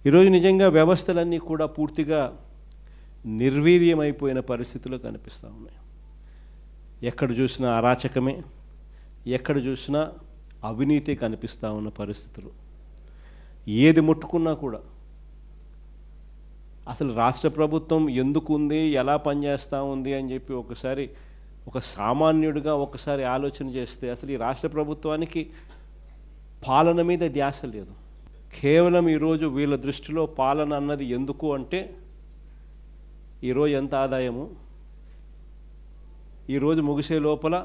ఈరోజు నిజంగా వ్యవస్థలన్నీ కూడా పూర్తిగా నిర్వీర్యమైపోయిన పరిస్థితులు కనిపిస్తూ ఉన్నాయి. ఎక్కడ చూసినా అరాచకమే, ఎక్కడ చూసినా అవినీతి కనిపిస్తూ ఉన్న పరిస్థితులు. ఏది ముట్టుకున్నా కూడా అసలు రాష్ట్ర ప్రభుత్వం ఎందుకు ఉంది, ఎలా పనిచేస్తూ ఉంది అని చెప్పి ఒకసారి ఒక సామాన్యుడిగా ఒకసారి ఆలోచన చేస్తే అసలు ఈ రాష్ట్ర ప్రభుత్వానికి పాలన మీద ధ్యాస లేదు. కేవలం ఈరోజు వీళ్ళ దృష్టిలో పాలన అన్నది ఎందుకు అంటే ఈరోజు ఎంత ఆదాయము, ఈరోజు ముగిసే లోపల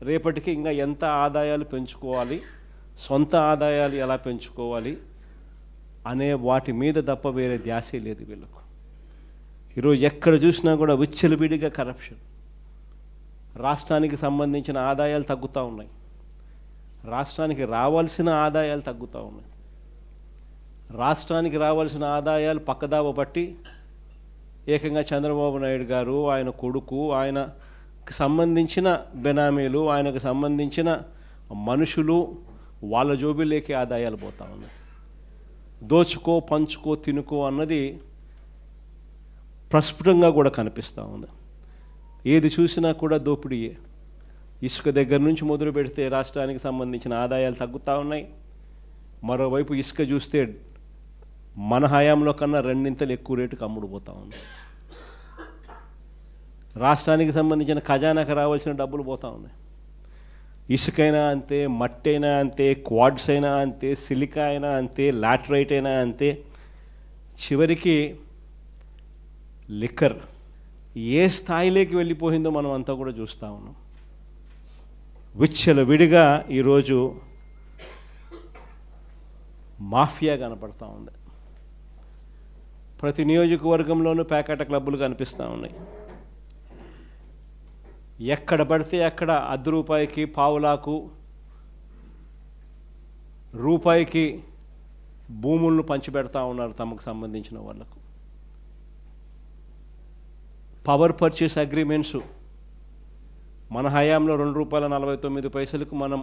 రేపటికి ఇంకా ఎంత ఆదాయాలు పెంచుకోవాలి, సొంత ఆదాయాలు ఎలా పెంచుకోవాలి అనే వాటి మీద తప్ప వేరే ధ్యాసే లేదు వీళ్ళకు. ఈరోజు ఎక్కడ చూసినా కూడా విచ్చలవిడిగా కరప్షన్. రాష్ట్రానికి సంబంధించిన ఆదాయాలు తగ్గుతూ ఉన్నాయి, రాష్ట్రానికి రావాల్సిన ఆదాయాలు తగ్గుతూ ఉన్నాయి. రాష్ట్రానికి రావాల్సిన ఆదాయాలు పక్కదావ పట్టి ఏకంగా చంద్రబాబు నాయుడు గారు, ఆయన కొడుకు, ఆయనకు సంబంధించిన బెనామీలు, ఆయనకు సంబంధించిన మనుషులు వాళ్ళ జోబిలోకి ఆదాయాలు పోతూ ఉన్నాయి. దోచుకో, పంచుకో, తినుకో అన్నది ప్రస్ఫుటంగా కూడా కనిపిస్తూ ఉంది. ఏది చూసినా కూడా దోపిడీయే. ఇసుక దగ్గర నుంచి మొదలు పెడితే రాష్ట్రానికి సంబంధించిన ఆదాయాలు తగ్గుతూ ఉన్నాయి. మరోవైపు ఇసుక చూస్తే మన హయాంలో కన్నా రెండింతలు ఎక్కువ రేటుకు అమ్ముడుపోతూ ఉంది. రాష్ట్రానికి సంబంధించిన ఖజానాకు రావాల్సిన డబ్బులు పోతూ ఉన్నాయి. ఇసుకైనా అంతే, మట్టి అయినా అంతే, క్వాడ్స్ అయినా అంతే, సిలికా అయినా అంతే, లాటరైట్ అయినా అంతే, చివరికి లిక్కర్ ఏ స్థాయిలోకి వెళ్ళిపోయిందో మనం అంతా కూడా చూస్తూ ఉన్నాం. విచ్చలవిడిగా ఈరోజు మాఫియా కనపడతా ఉంది. ప్రతి నియోజకవర్గంలోనూ ప్యాకెట్ క్లబ్బులు కనిపిస్తూ ఉన్నాయి. ఎక్కడ పడితే అక్కడ ₹10, పావులాకు, రూపాయికి భూములను పంచిపెడతా ఉన్నారు తమకు సంబంధించిన వాళ్ళకు. పవర్ పర్చేస్ అగ్రిమెంట్స్ మన హయాంలో ₹2.49 మనం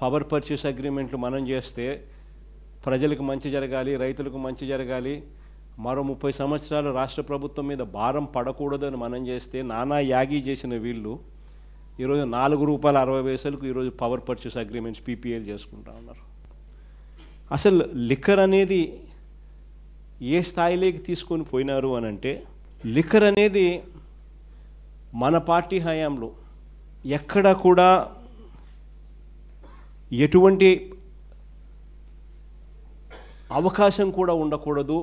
పవర్ పర్చేస్ అగ్రిమెంట్లు మనం చేస్తే ప్రజలకు మంచి జరగాలి, రైతులకు మంచి జరగాలి, మరో 30 సంవత్సరాలు రాష్ట్ర ప్రభుత్వం మీద భారం పడకూడదని మనం చేస్తే నానా యాగి చేసిన వీళ్ళు ఈరోజు ₹4.60 ఈరోజు పవర్ పర్చేస్ అగ్రిమెంట్స్ పీపీఎల్ చేసుకుంటా ఉన్నారు. అసలు లిక్కర్ అనేది ఏ స్థాయిలోకి తీసుకొని పోయినారు అని అంటే, లిక్కర్ అనేది మన పార్టీ హయాంలో ఎక్కడ కూడా ఎటువంటి అవకాశం కూడా ఉండకూడదు,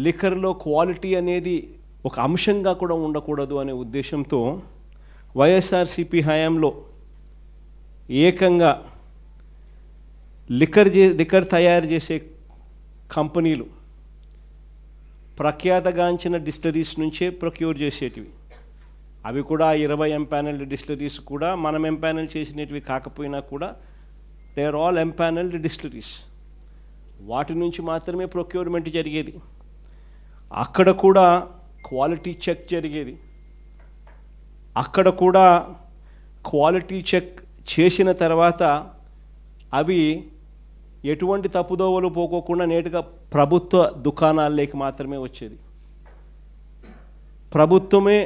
లిక్కర్లో క్వాలిటీ అనేది ఒక అంశంగా కూడా ఉండకూడదు అనే ఉద్దేశంతో వైఎస్ఆర్సీపీ హయాంలో ఏకంగా లిక్కర్ తయారు చేసే కంపెనీలు ప్రఖ్యాతగాంచిన డిస్టిలరీస్ నుంచే ప్రొక్యూర్ చేసేటివి. అవి కూడా 20 ఎంపానల్డ్ డిస్టిలరీస్ కూడా మనం ఎంపానల్ చేసినవి కాకపోయినా కూడా they are all empanelled distilleries. వాటి నుంచి మాత్రమే ప్రొక్యూర్మెంట్ జరిగేది. అక్కడ కూడా క్వాలిటీ చెక్ జరిగేది. అక్కడ కూడా క్వాలిటీ చెక్ చేసిన తర్వాత అవి ఎటువంటి తప్పుదోవలు పోకోకుండా నేరుగా ప్రభుత్వ దుకాణాల్లోకి మాత్రమే వచ్చేది. ప్రభుత్వమే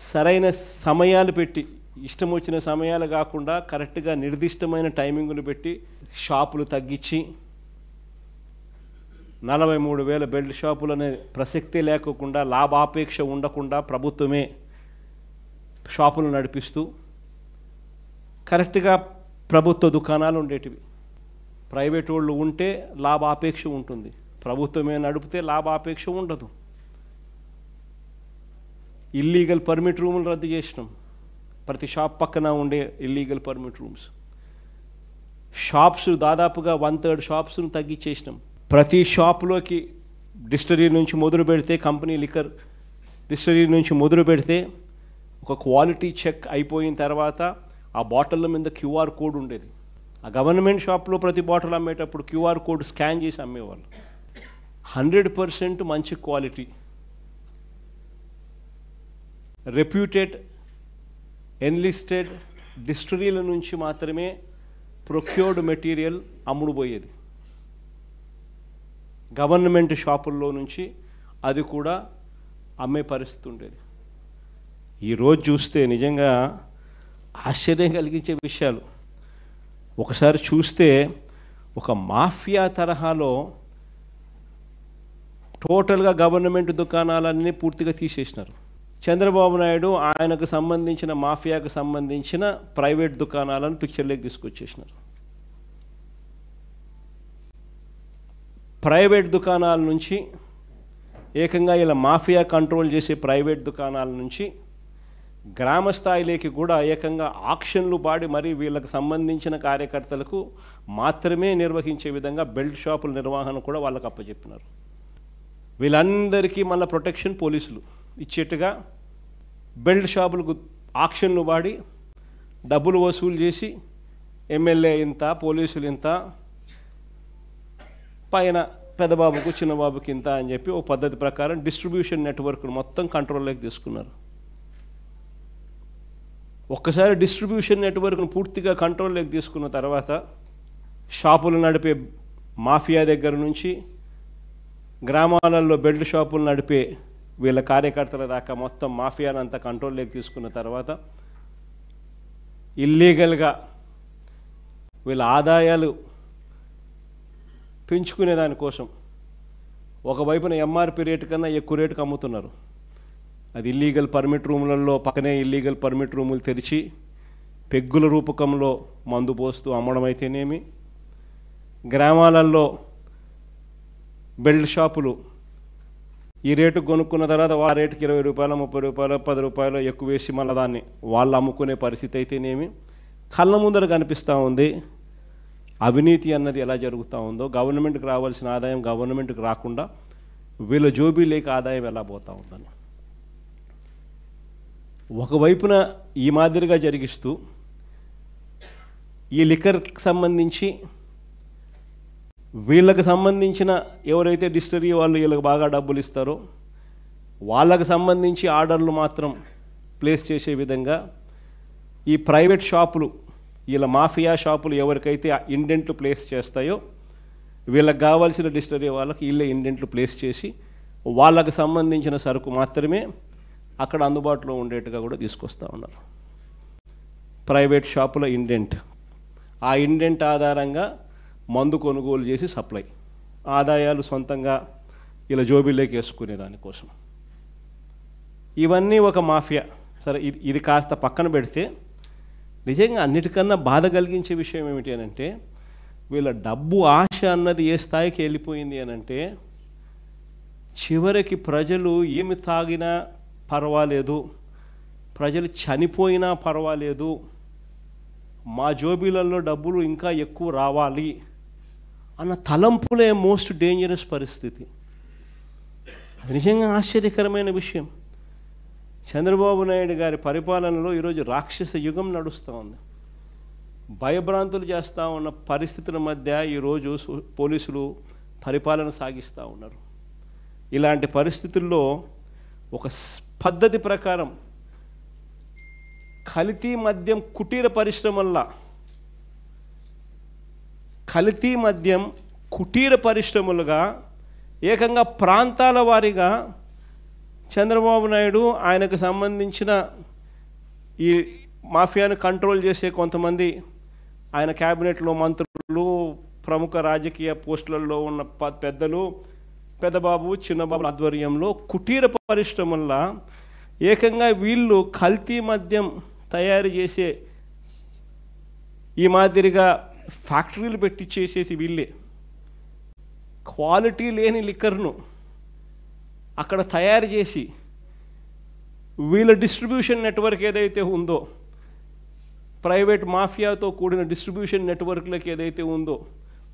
సరైన సమయాలు పెట్టి, ఇష్టం వచ్చిన సమయాలు కాకుండా కరెక్ట్గా నిర్దిష్టమైన టైమింగులు పెట్టి షాపులు తగ్గించి 43,000 బెల్ట్ షాపులు అనే ప్రసక్తే లేకోకుండా, లాభాపేక్ష ఉండకుండా ప్రభుత్వమే షాపులు నడిపిస్తూ కరెక్ట్గా ప్రభుత్వ దుకాణాలు ఉండేటివి. ప్రైవేట్ వాళ్ళు ఉంటే లాభాపేక్ష ఉంటుంది, ప్రభుత్వమే నడిపితే లాభాపేక్ష ఉండదు. ఇల్లీగల్ పర్మిట్ రూములు రద్దు చేసినాం. ప్రతి షాప్ పక్కన ఉండే ఇల్లీగల్ పర్మిట్ రూమ్స్. షాప్స్ దాదాపుగా 1/3 షాప్స్ను తగ్గించేసినాం. ప్రతి షాప్లోకి డిస్టిలరీ నుంచి మొదలు పెడితే, కంపెనీ లిక్కర్ డిస్టిలరీ నుంచి మొదలు పెడితే ఒక క్వాలిటీ చెక్ అయిపోయిన తర్వాత ఆ బాటిళ్ళ మీద క్యూఆర్ కోడ్ ఉండేది. ఆ గవర్నమెంట్ షాప్లో ప్రతి బాటిల్ అమ్మేటప్పుడు క్యూఆర్ కోడ్ స్కాన్ చేసి అమ్మేవాళ్ళు. 100% మంచి క్వాలిటీ, రెప్యూటెడ్ ఎన్లిస్టెడ్ డిస్టిలరీల నుంచి మాత్రమే ప్రొక్యూర్డ్ మెటీరియల్ అమ్ముడుపోయేది. గవర్నమెంట్ షాపుల్లో నుంచి అది కూడా అమ్మే పరిస్థితి ఉండేది. ఈరోజు చూస్తే నిజంగా ఆశ్చర్యం కలిగించే విషయాలు. ఒకసారి చూస్తే ఒక మాఫియా తరహాలో టోటల్గా గవర్నమెంట్ దుకాణాలన్నీ పూర్తిగా తీసేసినారు. చంద్రబాబు నాయుడు ఆయనకు సంబంధించిన మాఫియాకు సంబంధించిన ప్రైవేట్ దుకాణాలను పిక్చర్లోకి తీసుకొచ్చేసినారు. ప్రైవేట్ దుకాణాల నుంచి ఏకంగా ఇలా మాఫియా కంట్రోల్ చేసే ప్రైవేట్ దుకాణాల నుంచి గ్రామ స్థాయిలోకి కూడా ఏకంగా ఆక్షన్లు పాడి మరి వీళ్ళకి సంబంధించిన కార్యకర్తలకు మాత్రమే నిర్వహించే విధంగా బెల్ట్ షాపుల నిర్వహణ కూడా వాళ్ళకు అప్పచెప్పినారు. వీళ్ళందరికీ మళ్ళీ ప్రొటెక్షన్ పోలీసులు ఇచ్చేట్టుగా బెల్ట్ షాపులకు ఆక్షన్లు పాడి డబ్బులు వసూలు చేసి ఎమ్మెల్యే ఇంత, పోలీసులు ఇంత, పైన పెద్దబాబుకు చిన్నబాబుకి ఇంత అని చెప్పి ఓ పద్ధతి ప్రకారం డిస్ట్రిబ్యూషన్ నెట్వర్క్ను మొత్తం కంట్రోల్లోకి తీసుకున్నారు. ఒక్కసారి డిస్ట్రిబ్యూషన్ నెట్వర్క్ను పూర్తిగా కంట్రోల్లోకి తీసుకున్న తర్వాత షాపులు నడిపే మాఫియా దగ్గర నుంచి గ్రామాలలో బెల్ట్ షాపులు నడిపే వీళ్ళ కార్యకర్తల దాకా మొత్తం మాఫియాను అంతా కంట్రోల్లోకి తీసుకున్న తర్వాత ఇల్లీగల్గా వీళ్ళ ఆదాయాలు పెంచుకునే దానికోసం ఒకవైపున ఎంఆర్పి రేటు కన్నా ఎక్కువ రేటుకు అమ్ముతున్నారు. అది ఇల్లీగల్ పర్మిట్ రూములలో పక్కనే ఇల్లీగల్ పర్మిట్ రూములు తెరిచి పెగ్గుల రూపకంలో మందు పోస్తూ అమ్మడం అయితేనేమి, గ్రామాలలో బెల్ట్ షాపులు ఈ రేటుకు కొనుక్కున్న తర్వాత ఆ రేటుకి 20 రూపాయలు, 30 రూపాయలు, 10 రూపాయలు ఎక్కువ వేసి మళ్ళీ దాన్ని వాళ్ళు అమ్ముకునే పరిస్థితి అయితేనేమి కళ్ళ ముందర కనిపిస్తూ ఉంది. అవినీతి అన్నది ఎలా జరుగుతూ ఉందో, గవర్నమెంట్కి రావాల్సిన ఆదాయం గవర్నమెంట్కి రాకుండా వీళ్ళ జోబీలేకి ఆదాయం ఎలా పోతూ ఉందని ఒకవైపున ఈ మాదిరిగా జరిగిస్తూ ఈ లిక్కర్కి సంబంధించి వీళ్ళకి సంబంధించిన ఎవరైతే డిస్టరీ వాళ్ళు వీళ్ళకి బాగా డబ్బులు ఇస్తారో వాళ్ళకి సంబంధించి ఆర్డర్లు మాత్రం ప్లేస్ చేసే విధంగా ఈ ప్రైవేట్ షాపులు, వీళ్ళ మాఫియా షాపులు ఎవరికైతే ఇండెంట్లు ప్లేస్ చేస్తాయో వీళ్ళకి కావాల్సిన డిస్టరీ వాళ్ళకి వీళ్ళే ఇండెంట్లు ప్లేస్ చేసి వాళ్ళకి సంబంధించిన సరుకు మాత్రమే అక్కడ అందుబాటులో ఉండేట్టుగా కూడా తీసుకొస్తూ ఉన్నారు. ప్రైవేట్ షాపుల ఇండెంట్, ఆ ఇండెంట్ ఆధారంగా మందు కొనుగోలు చేసి సప్లై, ఆదాయాలు సొంతంగా ఇలా జోబీలోకి వేసుకునే దానికోసం. ఇవన్నీ ఒక మాఫియా. సరే, ఇది కాస్త పక్కన పెడితే నిజంగా అన్నిటికన్నా బాధ కలిగించే విషయం ఏమిటి అనంటే వీళ్ళ డబ్బు ఆశ అన్నది ఏ స్థాయికి వెళ్ళిపోయింది అనంటే చివరికి ప్రజలు ఏమి తాగినా పర్వాలేదు, ప్రజలు చనిపోయినా పర్వాలేదు, మా జోబీలలో డబ్బులు ఇంకా ఎక్కువ రావాలి అన్న తలంపులే మోస్ట్ డేంజరస్ పరిస్థితి. అది నిజంగా ఆశ్చర్యకరమైన విషయం. చంద్రబాబు నాయుడు గారి పరిపాలనలో ఈరోజు రాక్షస యుగం నడుస్తూ ఉంది. భయభ్రాంతులు చేస్తూ ఉన్న పరిస్థితుల మధ్య ఈరోజు పోలీసులు పరిపాలన సాగిస్తూ ఉన్నారు. ఇలాంటి పరిస్థితుల్లో ఒక పద్ధతి ప్రకారం కల్తీ మద్యం కుటీర పరిశ్రమల్లా, కల్తీ మద్యం కుటీర పరిశ్రమలుగా ఏకంగా ప్రాంతాల వారీగా చంద్రబాబు నాయుడు ఆయనకు సంబంధించిన ఈ మాఫియాను కంట్రోల్ చేసే కొంతమంది ఆయన క్యాబినెట్లో మంత్రులు, ప్రముఖ రాజకీయ పోస్టులలో ఉన్న పెద్దలు, పెద్దబాబు చిన్నబాబు ఆధ్వర్యంలో కుటీర పరిశ్రమల్లో ఏకంగా వీళ్ళు కల్తీ మద్యం తయారు చేసే ఈ మాదిరిగా ఫ్యాక్టరీలు పెట్టించేసేసి వీళ్ళే క్వాలిటీ లేని లిక్కర్ను అక్కడ తయారు చేసి వీళ్ళ డిస్ట్రిబ్యూషన్ నెట్వర్క్ ఏదైతే ఉందో, ప్రైవేట్ మాఫియాతో కూడిన డిస్ట్రిబ్యూషన్ నెట్వర్క్లకి ఏదైతే ఉందో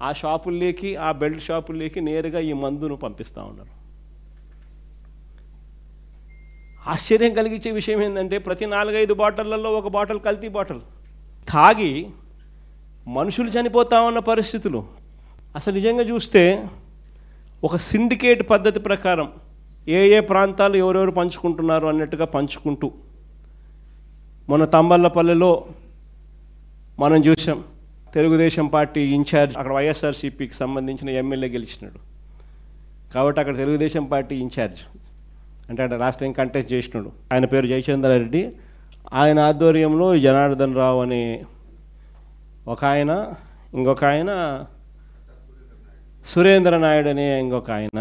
ఆ షాపుల్లోకి, ఆ బెల్ట్ షాపుల్లోకి నేరుగా ఈ మందును పంపిస్తూ ఉన్నారు. ఆశ్చర్యం కలిగించే విషయం ఏంటంటే ప్రతి 4-5 బాటిళ్లలో ఒక బాటిల్ కల్తీ బాటిల్ తాగి మనుషులు చనిపోతా ఉన్న పరిస్థితులు. అసలు నిజంగా చూస్తే ఒక సిండికేట్ పద్ధతి ప్రకారం ఏ ఏ ప్రాంతాలు ఎవరెవరు పంచుకుంటున్నారు అన్నట్టుగా పంచుకుంటూ మొన్న తంబళ్ళపల్లెలో మనం చూసాం. తెలుగుదేశం పార్టీ ఇన్ఛార్జ్ అక్కడ వైఎస్ఆర్సీపీకి సంబంధించిన ఎమ్మెల్యే గెలిచినాడు. కాబట్టి అక్కడ తెలుగుదేశం పార్టీ ఇన్ఛార్జ్ అంటే రాష్ట్రం కంటెస్ట్ చేసినాడు, ఆయన పేరు జయచంద్ర రెడ్డి. ఆయన ఆధ్వర్యంలో జనార్దన్ రావు అనే ఒక ఆయన, ఇంకొక ఆయన సురేంద్ర నాయుడు అనే ఇంకొక ఆయన,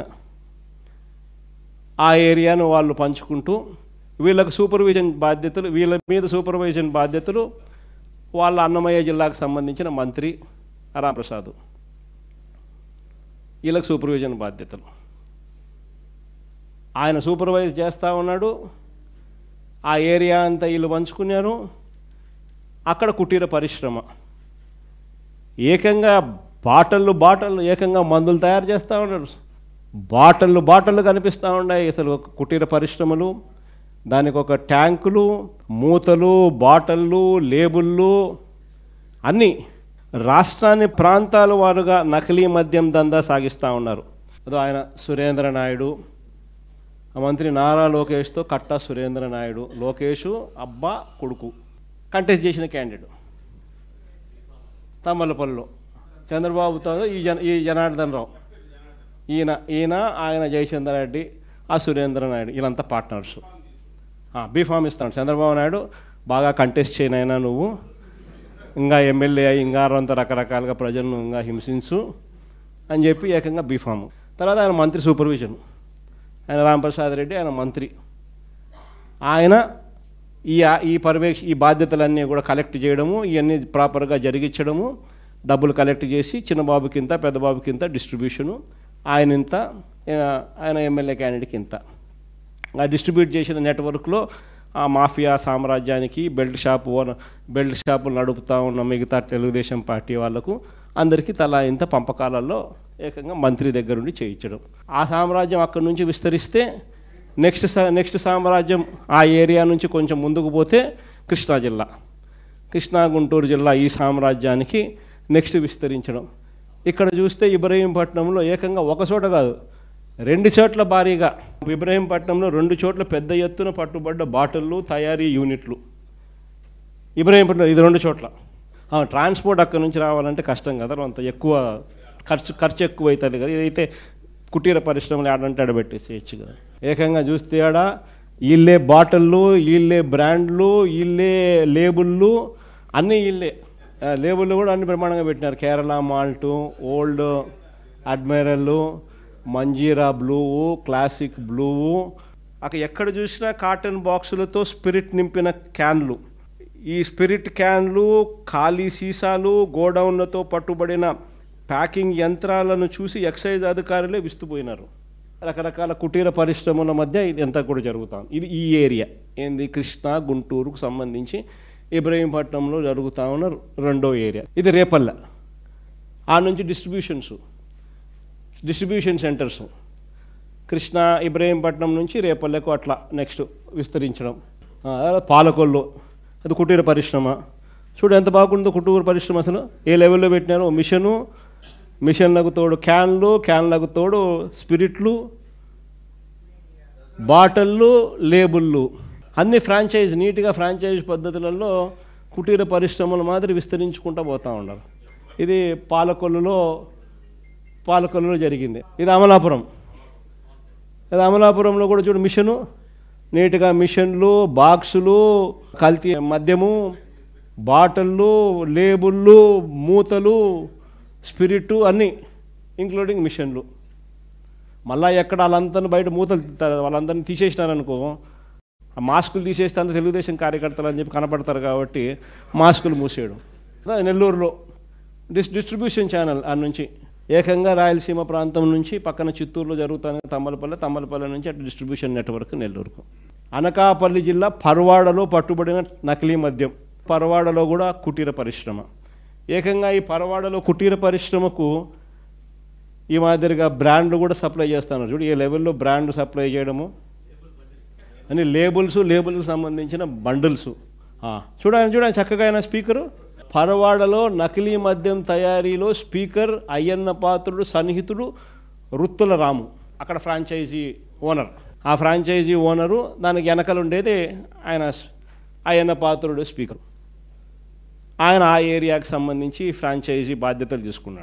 ఆ ఏరియాను వాళ్ళు పంచుకుంటూ వీళ్ళకు సూపర్విజన్ బాధ్యతలు, వీళ్ళ మీద సూపర్విజన్ బాధ్యతలు వాళ్ళ అన్నమయ్య జిల్లాకు సంబంధించిన మంత్రి రాంప్రసాద్, వీళ్ళకి సూపర్విజన్ బాధ్యతలు. ఆయన సూపర్వైజ్ చేస్తూ ఉన్నాడు. ఆ ఏరియా అంతా వీళ్ళు పంచుకున్నారు. అక్కడ కుటీర పరిశ్రమ ఏకంగా బాటళ్ళు ఏకంగా మందులు తయారు చేస్తూ ఉన్నారు. బాటళ్ళు కనిపిస్తూ ఉన్నాయి. అసలు కుటీర పరిశ్రమలు, దానికి ఒక ట్యాంకులు, మూతలు, బాటళ్ళు, లేబుళ్ళు అన్నీ రాష్ట్రాన్ని ప్రాంతాల వారుగా నకిలీ మద్యం దందా సాగిస్తూ ఉన్నారు. అదో ఆయన సురేంద్ర నాయుడు, ఆ మంత్రి నారా లోకేష్తో కట్టా సురేంద్ర నాయుడు, లోకేష్ అబ్బా కొడుకు కంటెస్ట్ చేసిన క్యాండిడేట్ తమ్మలపల్లిలో, చంద్రబాబుతో ఈ జనార్దన్ రావు, ఈయన ఆయన జయచంద్ర రెడ్డి, ఆ సురేంద్ర నాయుడు, వీళ్ళంతా పార్ట్నర్స్. బీఫామ్ ఇస్తాడు చంద్రబాబు నాయుడు, బాగా కంటెస్ట్ చేయనైనా నువ్వు, ఇంకా ఎమ్మెల్యే అయ్యి ఇంకా అంత రకరకాలుగా ప్రజలను ఇంకా హింసించు అని చెప్పి ఏకంగా బీఫాము. తర్వాత ఆయన మంత్రి సూపర్విజన్, ఆయన రాంప్రసాద్ రెడ్డి, ఆయన మంత్రి. ఆయన ఈ బాధ్యతలన్నీ కూడా కలెక్ట్ చేయడము, ఇవన్నీ ప్రాపర్గా జరిగించడము, డబ్బులు కలెక్ట్ చేసి చిన్నబాబుకింత పెద్దబాబుకింత డిస్ట్రిబ్యూషను, ఆయన ఎమ్మెల్యే క్యాండిడేట్కి ఇంత. ఆ డిస్ట్రిబ్యూట్ చేసిన నెట్వర్క్లో ఆ మాఫియా సామ్రాజ్యానికి బెల్ట్ షాపులు నడుపుతూ ఉన్న మిగతా తెలుగుదేశం పార్టీ వాళ్లకు అందరికీ తలా ఇంత పంపకాలలో ఏకంగా మంత్రి దగ్గరుండి చేయించడం. ఆ సామ్రాజ్యం అక్కడి నుంచి విస్తరిస్తే నెక్స్ట్ సామ్రాజ్యం ఆ ఏరియా నుంచి కొంచెం ముందుకు పోతే కృష్ణా గుంటూరు జిల్లా ఈ సామ్రాజ్యానికి నెక్స్ట్ విస్తరించడం. ఇక్కడ చూస్తే ఇబ్రహీంపట్నంలో ఏకంగా ఒక చోట కాదు 2 చోట్ల భారీగా, ఇబ్రహీంపట్నంలో 2 చోట్ల పెద్ద ఎత్తున పట్టుబడ్డ బాటిళ్ళు, తయారీ యూనిట్లు. ఇబ్రహీంపట్నం ఇది 2 చోట్ల. ట్రాన్స్పోర్ట్ అక్కడి నుంచి రావాలంటే కష్టం కదా, అంత ఎక్కువ ఖర్చు ఎక్కువ అవుతుంది కదా. ఇదైతే కుటీర పరిశ్రమలు ఆడంటే ఆడబెట్టేసేయచ్చు కదా. ఏకంగా చూస్తే ఆడ వీళ్ళే బాటిళ్ళు, వీళ్ళే బ్రాండ్లు, వీళ్ళే లేబుళ్ళు, అన్నీ వీళ్ళే. లేబుళ్ళు కూడా అన్ని ప్రమాణంగా పెట్టినారు. Kerala Malt, Old Admiral, Manjeera Blue, Classic Blue, అక్కడ ఎక్కడ చూసినా కాటన్ బాక్సులతో స్పిరిట్ నింపిన క్యాన్లు. ఈ స్పిరిట్ క్యాన్లు, ఖాళీ సీసాలు, గోడౌన్లతో పట్టుబడిన ప్యాకింగ్ యంత్రాలను చూసి ఎక్సైజ్ అధికారులే విస్తుపోయినారు. రకరకాల కుటీర పరిశ్రమల మధ్య ఇది ఎంత కూడా జరుగుతాం. ఇది ఈ ఏరియా ఏంది, కృష్ణా గుంటూరుకు సంబంధించి ఇబ్రహీంపట్నంలో జరుగుతూ ఉన్న 2వ ఏరియా. ఇది రేపల్ల. ఆ నుంచి డిస్ట్రిబ్యూషన్ సెంటర్స్ కృష్ణా ఇబ్రహీంపట్నం నుంచి రేపల్లెకు అట్లా నెక్స్ట్ విస్తరించడం. పాలకొల్లు, అది కుటీర పరిశ్రమ. చూడు ఎంత బాగుందో కుటీర పరిశ్రమ, అసలు ఏ లెవెల్లో పెట్టినారో. మిషన్లకు తోడు క్యాన్లకు తోడు స్పిరిట్లు, బాటిళ్ళు, లేబుళ్ళు, అన్ని ఫ్రాంచైజ్, నీట్గా ఫ్రాంచైజ్ పద్ధతులలో కుటీర పరిశ్రమల మాదిరి విస్తరించుకుంటూ పోతూ ఉన్నారు. ఇది పాలకొల్లులో జరిగింది. ఇది అమలాపురంలో కూడా చూడు మిషను, నీట్గా మిషన్లు, బాక్సులు, కల్తీ మద్యము, బాటిళ్ళు, లేబుళ్ళు, మూతలు, స్పిరిట్ అన్నీ ఇంక్లూడింగ్ మిషన్లు. మళ్ళీ ఎక్కడ వాళ్ళందరినీ బయట వాళ్ళందరినీ తీసేసినారనుకో, ఆ మాస్కులు తీసేస్తే అంత తెలుగుదేశం కార్యకర్తలు అని చెప్పి కనపడతారు కాబట్టి మాస్కులు మూసేయడం. నెల్లూరులో డిస్ట్రిబ్యూషన్ ఛానల్ ఆ నుంచి ఏకంగా రాయలసీమ ప్రాంతం నుంచి పక్కన చిత్తూరులో జరుగుతాను తమ్మలపల్లి నుంచి అటు డిస్ట్రిబ్యూషన్ నెట్వర్క్ నెల్లూరుకు. అనకాపల్లి జిల్లా పర్వాడలో పట్టుబడిన నకిలీ మద్యం, పర్వాడలో కూడా కుటీర పరిశ్రమ. ఏకంగా ఈ పర్వాడలో కుటీర పరిశ్రమకు ఈ మాదిరిగా బ్రాండ్లు కూడా సప్లై చేస్తున్నారు. చూడు ఏ లెవెల్లో బ్రాండ్ సప్లై చేయడము అని, లేబుల్స్కి సంబంధించిన బండిల్స్. చూడండి చక్కగా అయిన స్పీకరు. పరవాడలో నకిలీ మద్యం తయారీలో స్పీకర్ అయ్యన్న పాత్రుడు సన్నిహితుడు రుత్తుల రాము, అక్కడ ఫ్రాంచైజీ ఓనర్. ఆ ఫ్రాంచైజీ ఓనరు, దానికి వెనకలు ఉండేది ఆయన అయ్యన్న పాత్రుడు స్పీకర్. ఆయన ఆ ఏరియాకి సంబంధించి ఫ్రాంచైజీ బాధ్యతలు తీసుకున్నాడు.